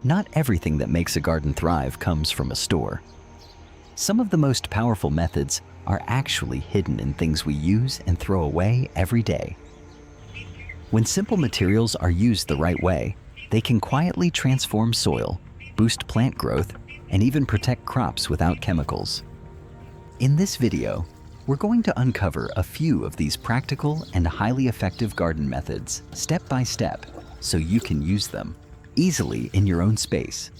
Not everything that makes a garden thrive comes from a store. Some of the most powerful methods are actually hidden in things we use and throw away every day. When simple materials are used the right way, they can quietly transform soil, boost plant growth, and even protect crops without chemicals. In this video, we're going to uncover a few of these practical and highly effective garden methods step by step so you can use them easily in your own space.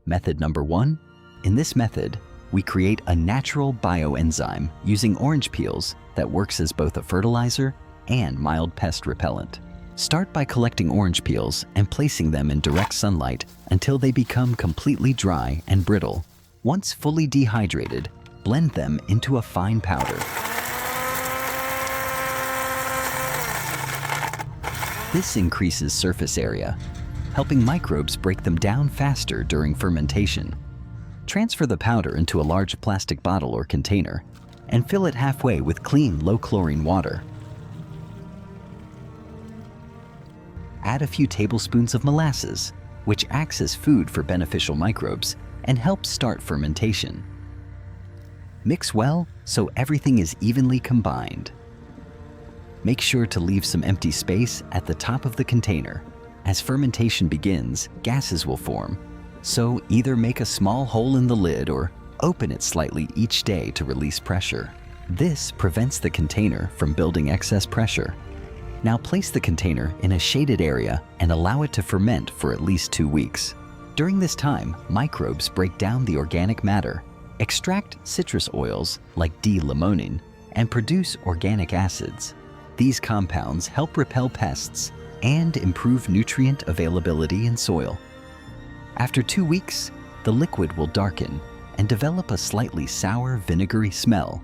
Method number 1. In this method, we create a natural bioenzyme using orange peels that works as both a fertilizer and mild pest repellent. Start by collecting orange peels and placing them in direct sunlight until they become completely dry and brittle. Once fully dehydrated, blend them into a fine powder. This increases surface area, helping microbes break them down faster during fermentation. Transfer the powder into a large plastic bottle or container and fill it halfway with clean, low-chlorine water. Add a few tablespoons of molasses, which acts as food for beneficial microbes and helps start fermentation. Mix well so everything is evenly combined. Make sure to leave some empty space at the top of the container. As fermentation begins, gases will form, so either make a small hole in the lid or open it slightly each day to release pressure. This prevents the container from building excess pressure. Now place the container in a shaded area and allow it to ferment for at least 2 weeks. During this time, microbes break down the organic matter, extract citrus oils like D-limonene, and produce organic acids. These compounds help repel pests and improve nutrient availability in soil. After 2 weeks, the liquid will darken and develop a slightly sour, vinegary smell,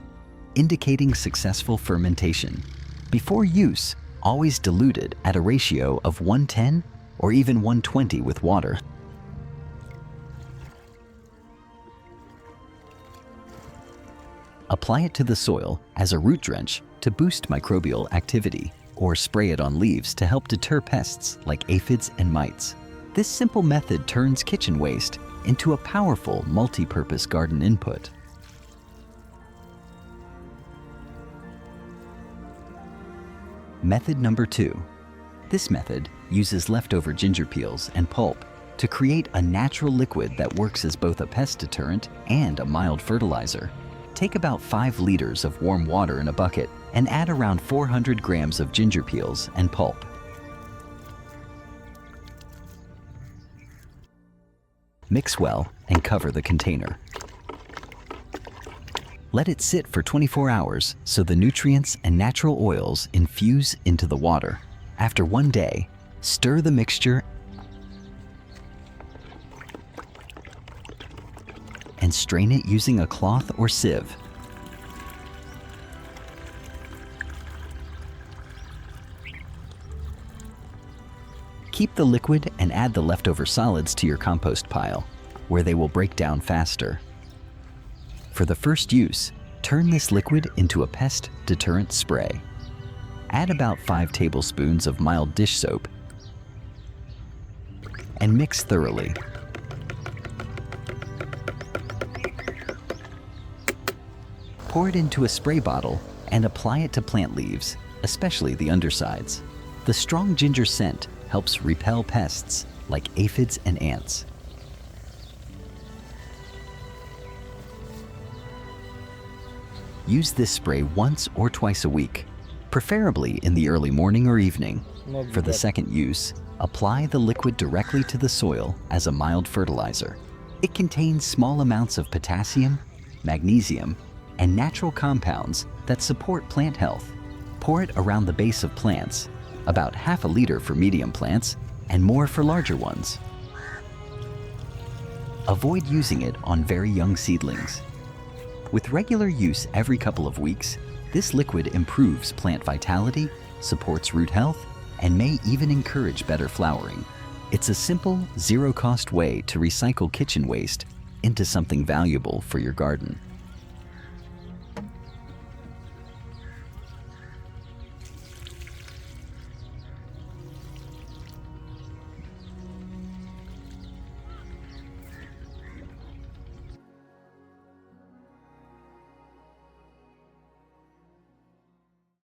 indicating successful fermentation. Before use, always dilute it at a ratio of 1:10 or even 1:20 with water. Apply it to the soil as a root drench to boost microbial activity, or spray it on leaves to help deter pests like aphids and mites. This simple method turns kitchen waste into a powerful multi-purpose garden input. Method number 2. This method uses leftover ginger peels and pulp to create a natural liquid that works as both a pest deterrent and a mild fertilizer. Take about 5 liters of warm water in a bucket and add around 400 grams of ginger peels and pulp. Mix well and cover the container. Let it sit for 24 hours so the nutrients and natural oils infuse into the water. After 1 day, stir the mixture and strain it using a cloth or sieve. Keep the liquid and add the leftover solids to your compost pile, where they will break down faster. For the first use, turn this liquid into a pest deterrent spray. Add about 5 tablespoons of mild dish soap and mix thoroughly. Pour it into a spray bottle and apply it to plant leaves, especially the undersides. The strong ginger scent helps repel pests like aphids and ants. Use this spray once or twice a week, preferably in the early morning or evening. For the second use, apply the liquid directly to the soil as a mild fertilizer. It contains small amounts of potassium, magnesium, and natural compounds that support plant health. Pour it around the base of plants, about half a liter for medium plants and more for larger ones. Avoid using it on very young seedlings. With regular use every couple of weeks, this liquid improves plant vitality, supports root health, and may even encourage better flowering. It's a simple, zero-cost way to recycle kitchen waste into something valuable for your garden.